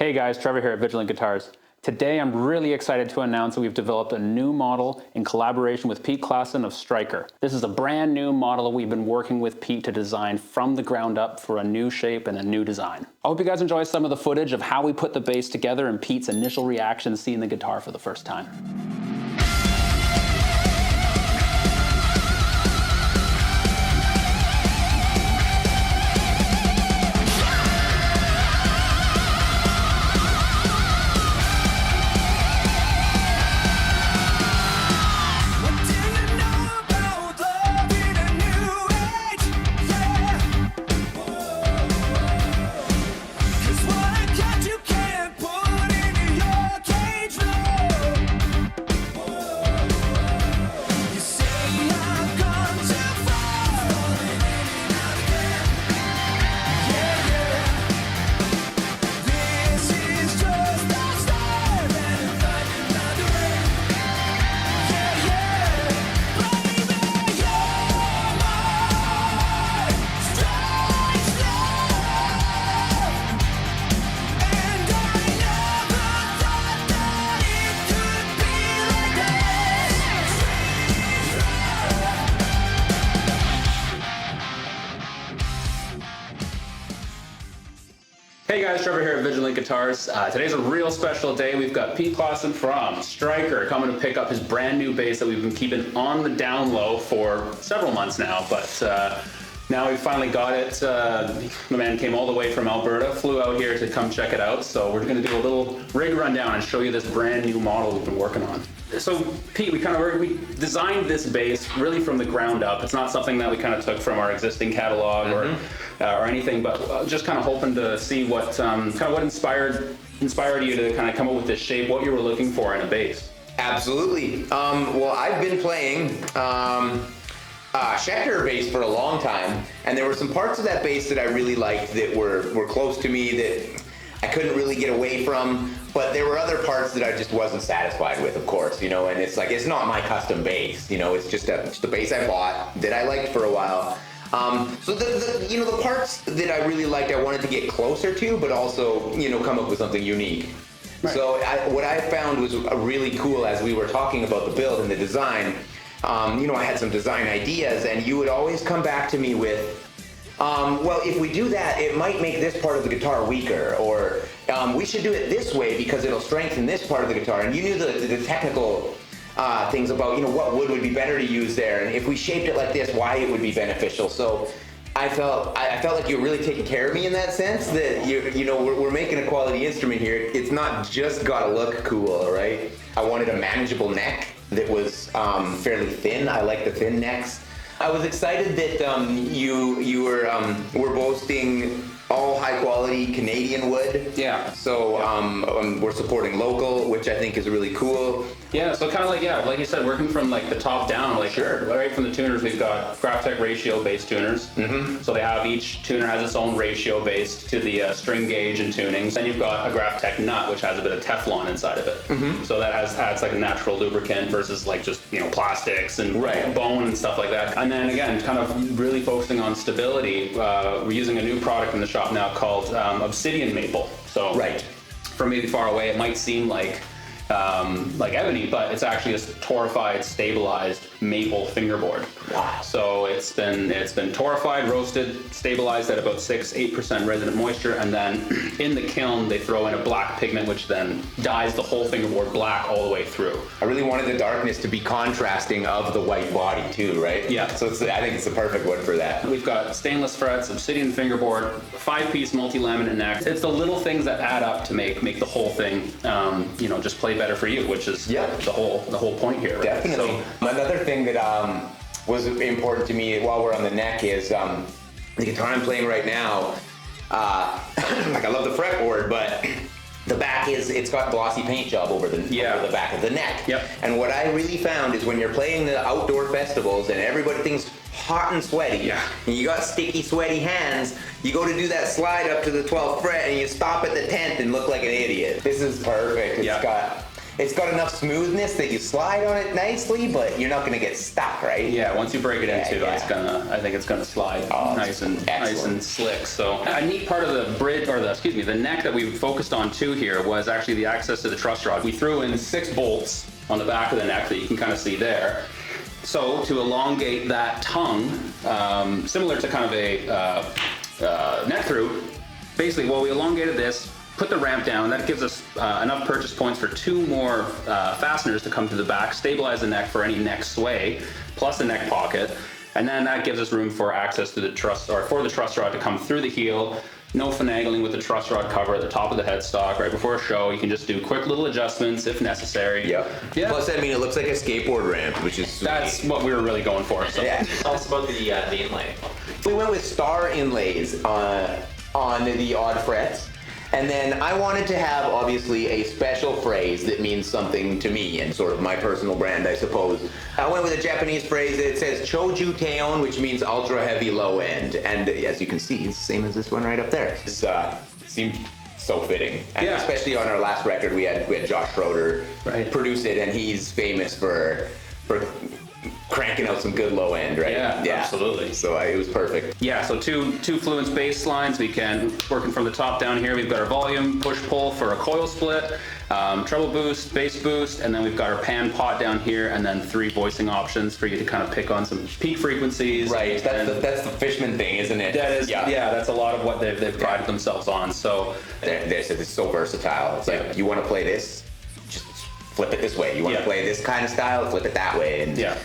Hey guys, Trevor here at Vigilant Guitars. Today I'm really excited to announce that we've developed a new model in collaboration with Pete Klassen of Stryker. This is a brand new model that we've been working with Pete to design from the ground up for a new shape and a new design. I hope you guys enjoy some of the footage of how we put the bass together and Pete's initial reaction seeing the guitar for the first time. Hey guys, Trevor here at Vigilant Guitars. Today's a real special day. We've got Pete Klassen from Stryker coming to pick up his brand new bass that we've been keeping on the down low for several months now, but now we finally got it. The man came all the way from Alberta, flew out here to come check it out, so we're going to do a little rig rundown and show you this brand new model we've been working on. So Pete, we designed this bass really from the ground up. It's not something that we kind of took from our existing catalog or anything, but just kind of hoping to see what what inspired you to kind of come up with this shape, what you were looking for in a bass. Absolutely. Well, I've been playing Schecter bass for a long time, and there were some parts of that bass that I really liked that were close to me that I couldn't really get away from, but there were other parts that I just wasn't satisfied with, of course, you know, and it's like, it's not my custom bass, you know, it's just a bass I bought that I liked for a while. So the parts that I really liked, I wanted to get closer to, but also, you know, come up with something unique. Right. So what I found was really cool as we were talking about the build and the design. You know, I had some design ideas, and you would always come back to me with, well, if we do that, it might make this part of the guitar weaker, or we should do it this way because it'll strengthen this part of the guitar. And you knew the technical things about, you know, what wood would be better to use there, and if we shaped it like this, why it would be beneficial. So I felt like you were really taking care of me in that sense, that you know, we're making a quality instrument here. It's not just gotta look cool, right? I wanted a manageable neck that was fairly thin. I like the thin necks. I was excited that you were boasting all high quality Canadian wood. Yeah. So we're supporting local, which I think is really cool. Yeah, so kind of like you said, working from like the top down, like sure. Right from the tuners, we've got Graphtec ratio bass tuners. So they have, each tuner has its own ratio based to the string gauge and tunings. Then you've got a Graphtec nut, which has a bit of Teflon inside of it. So that adds like a natural lubricant versus like just, you know, plastics and bone and stuff like that. And then again, kind of really focusing on stability. We're using a new product in the shop now called Obsidian Maple. So from maybe far away, it might seem like ebony, but it's actually a torrefied, stabilized maple fingerboard. Wow. So it's been torrefied, roasted, stabilized at about 6-8% resident moisture, and then in the kiln they throw in a black pigment which then dyes the whole fingerboard black all the way through. I really wanted the darkness to be contrasting of the white body too, right? Yeah. So I think it's the perfect wood for that. We've got stainless frets, obsidian fingerboard, 5-piece multi-laminate neck. It's the little things that add up to make the whole thing, you know, just play better for you, which is the whole point here. Right? Definitely. So, another thing that was important to me while we're on the neck is the guitar I'm playing right now. Like, I love the fretboard, but the back it's got glossy paint job over the back of the neck. Yep. And what I really found is when you're playing the outdoor festivals and everybody thinks hot and sweaty, and you got sticky, sweaty hands, you go to do that slide up to the 12th fret and you stop at the 10th and look like an idiot. This is perfect. It's got it's got enough smoothness that you slide on it nicely, but you're not gonna get stuck, right? Yeah, once you break it into, I think it's gonna slide nice and slick. So a neat part of the bridge, or the neck that we focused on too here was actually the access to the truss rod. We threw in 6 bolts on the back of the neck that you can kind of see there. So to elongate that tongue, similar to kind of a neck through, basically, we elongated this, put the ramp down. That gives us enough purchase points for 2 more fasteners to come to the back, stabilize the neck for any neck sway, plus a neck pocket. And then that gives us room for access to the truss, or for the truss rod to come through the heel. No finagling with the truss rod cover at the top of the headstock right before a show. You can just do quick little adjustments if necessary. Yeah. Plus, I mean, it looks like a skateboard ramp, which is sweet. That's what we were really going for. So. Yeah. Tell us about the inlay. We went with star inlays on the odd frets. And then I wanted to have, obviously, a special phrase that means something to me and sort of my personal brand, I suppose. I went with a Japanese phrase that says Choju Teon, which means ultra heavy low end. And as you can see, it's the same as this one right up there. This seemed so fitting. And especially on our last record, we had Josh Schroeder produce it, and he's famous for cranking out some good low end, right? Yeah, absolutely. So it was perfect. Yeah, so two Fluence bass lines. We can, working from the top down here, we've got our volume, push-pull for a coil split, treble boost, bass boost, and then we've got our pan pot down here, and then 3 voicing options for you to kind of pick on some peak frequencies. Right, that's the Fishman thing, isn't it? That is, yeah, that's a lot of what they've prided themselves on. So it's so versatile. It's like, you want to play this, just flip it this way. You want to play this kind of style, flip it that way. And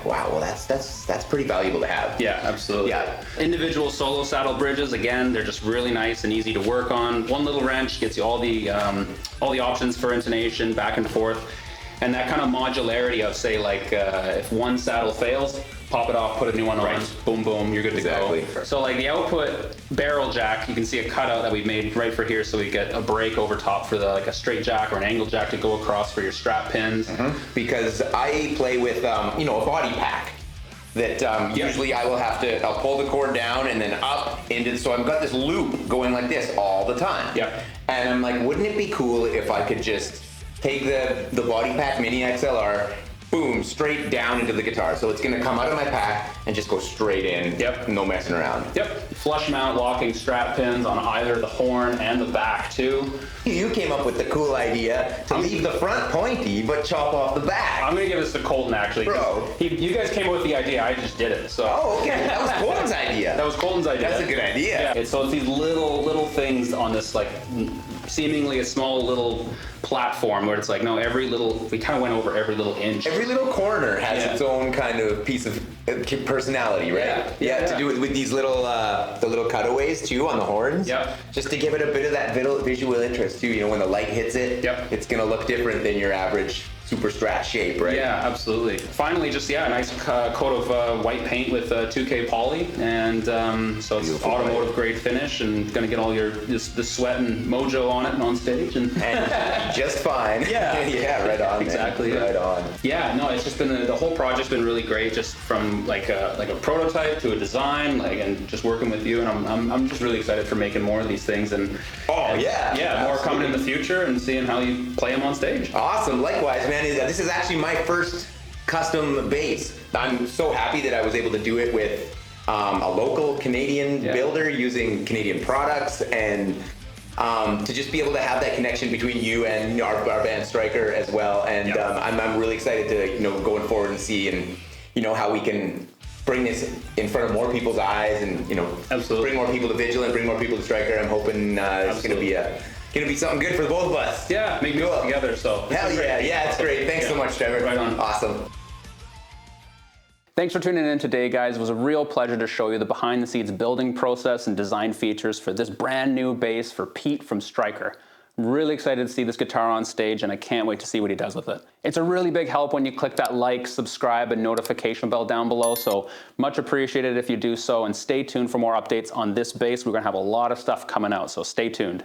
wow, well that's pretty valuable to have. Yeah, absolutely. Yeah. Individual solo saddle bridges, again, they're just really nice and easy to work on. One little wrench gets you all the options for intonation, back and forth, and that kind of modularity of, say, like if one saddle fails, pop it off, put a new one on, boom, boom, you're good to go. So like the output barrel jack, you can see a cutout that we made right for here, so we get a break over top for like a straight jack or an angle jack to go across for your strap pins. Because I play with a body pack that usually I'll pull the cord down and then up into, so I've got this loop going like this all the time. And I'm like, wouldn't it be cool if I could just take the body pack Mini XLR, boom, straight down into the guitar. So it's gonna come out of my pack and just go straight in. No messing around. Flush mount locking strap pins on either the horn and the back too. You came up with the cool idea to leave the front pointy but chop off the back. I'm gonna give this to Colton, actually. Bro. You guys came up with the idea, I just did it. So. Oh, okay. That was Colton's idea. That was Colton's idea. That's a good idea. Yeah. So it's these little things on this, like, seemingly a small little platform where it's like, no, we kind of went over every little inch. Every little corner has its own kind of piece of personality, right? To do it with these little the little cutaways too on the horns. Just to give it a bit of that visual interest too. When the light hits it, it's gonna look different than your average super strat shape, right? Yeah, absolutely. Finally, just a nice coat of white paint with 2K poly, and so it's beautiful, automotive grade finish, and gonna get all the sweat and mojo on it and on stage, and just fine. Yeah, right on. Exactly. Right on. Yeah, no, it's just been the whole project's been really great, just from like a prototype to a design, and just working with you, and I'm just really excited for making more of these things, and more coming in the future, and seeing how you play them on stage. Awesome. Likewise, man. This is actually my first custom bass. I'm so happy that I was able to do it with a local Canadian builder using Canadian products, and to just be able to have that connection between you and our band Striker as well. And I'm really excited to going forward and see how we can bring this in front of more people's eyes, and bring more people to Vigilant, bring more people to Striker. I'm hoping it's going to be something good for the both of us. Yeah, make it together. So hell yeah, it's great. Thanks so much, Trevor. Right on. Awesome. Thanks for tuning in today, guys. It was a real pleasure to show you the behind-the-scenes building process and design features for this brand new bass for Pete from Striker. I'm really excited to see this guitar on stage, and I can't wait to see what he does with it. It's a really big help when you click that like, subscribe, and notification bell down below, so much appreciated if you do so, and stay tuned for more updates on this bass. We're going to have a lot of stuff coming out, so stay tuned.